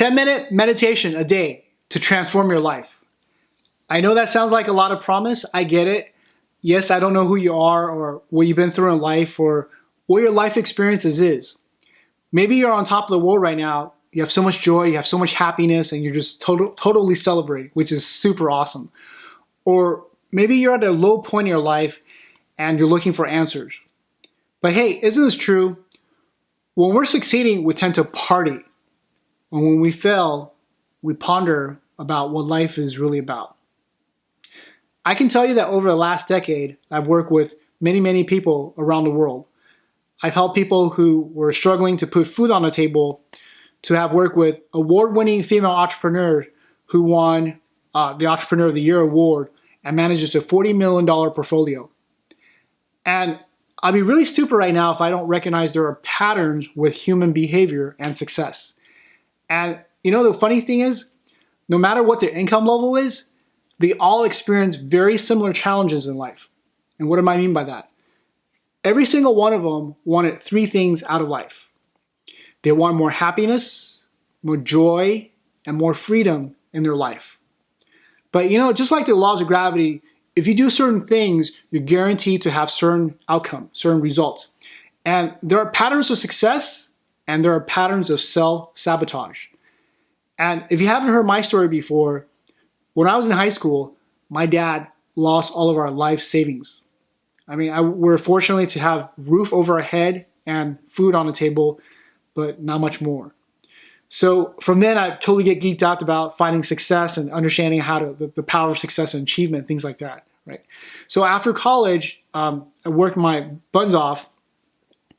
10-minute meditation a day to transform your life. I know that sounds like a lot of promise. I get it. Yes, I don't know who you are or what you've been through in life or what your life experiences is. Maybe you're on top of the world right now. You have so much joy, you have so much happiness, and you're just totally celebrating, which is super awesome. Or maybe you're at a low point in your life and you're looking for answers. But hey, isn't this true? When we're succeeding, we tend to party. And when we fail, we ponder about what life is really about. I can tell you that over the last decade, I've worked with many people around the world. I've helped people who were struggling to put food on the table to have worked with award-winning female entrepreneurs who won the Entrepreneur of the Year award and manages a $40 million portfolio. And I'd be really stupid right now if I don't recognize there are patterns with human behavior and success. And you know, the funny thing is, no matter what their income level is, they all experience very similar challenges in life. And what do I mean by that? Every single one of them wanted three things out of life. They want more happiness, more joy, and more freedom in their life. But you know, just like the laws of gravity, if you do certain things, you're guaranteed to have certain outcomes, certain results. And there are patterns of success and there are patterns of self-sabotage. And if you haven't heard my story before, when I was in high school, my dad lost all of our life savings. I mean, we're fortunate to have roof over our head and food on the table, but not much more. So from then, I totally get geeked out about finding success and understanding how to the power of success and achievement, things like that, right? So after college, I worked my buns off,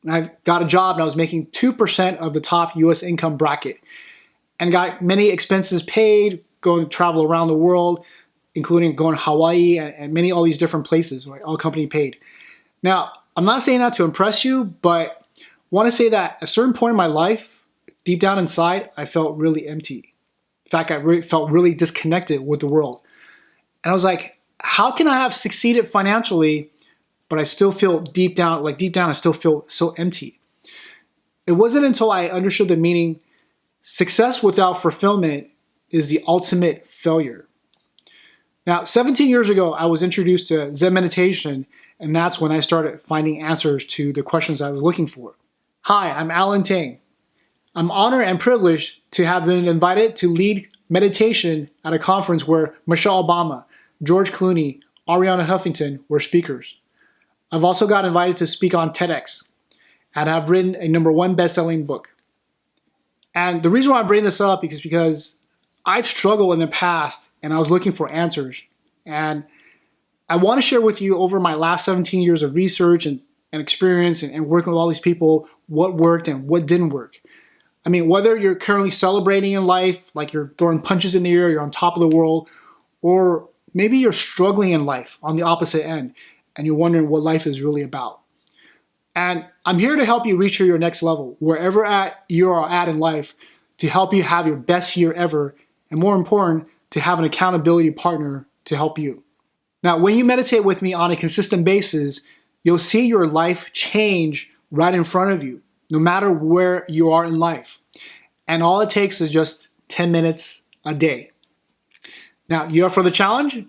and I got a job, and I was making 2% of the top U.S. income bracket, and got many expenses paid, going to travel around the world, including going to Hawaii and all these different places, right? All company paid. Now, I'm not saying that to impress you, but I want to say that at a certain point in my life, deep down inside, I felt really empty. In fact, I felt really disconnected with the world. And I was like, how can I have succeeded financially, but I still feel deep down, I still feel so empty. It wasn't until I understood the meaning, success without fulfillment is the ultimate failure. Now, 17 years ago, I was introduced to Zen Meditation, and that's when I started finding answers to the questions I was looking for. Hi, I'm Allan Tang. I'm honored and privileged to have been invited to lead meditation at a conference where Michelle Obama, George Clooney, Ariana Huffington were speakers. I've also got invited to speak on TEDx, and I've written a #1 best-selling book. And the reason why I bring this up is because I've struggled in the past and I was looking for answers. And I want to share with you over my last 17 years of research and experience and working with all these people, what worked and what didn't work. I mean, whether you're currently celebrating in life, like you're throwing punches in the air, you're on top of the world, or maybe you're struggling in life on the opposite end and you're wondering what life is really about. And I'm here to help you reach your next level, wherever you are at in life, to help you have your best year ever, and more important, to have an accountability partner to help you. Now, when you meditate with me on a consistent basis, you'll see your life change right in front of you, no matter where you are in life. And all it takes is just 10 minutes a day. Now, you up for the challenge?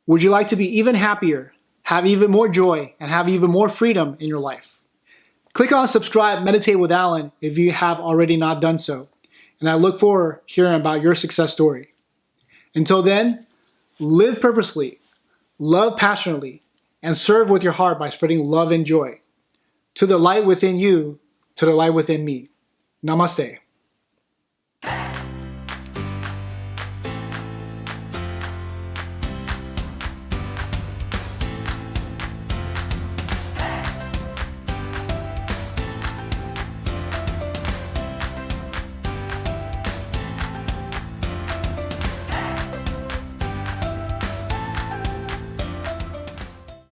Would you like to be even happier, have even more joy, and have even more freedom in your life? Click on subscribe, Meditate with Allan if you have already not done so. And I look forward to hearing about your success story. Until then, live purposely, love passionately, and serve with your heart by spreading love and joy. To the light within you, to the light within me. Namaste.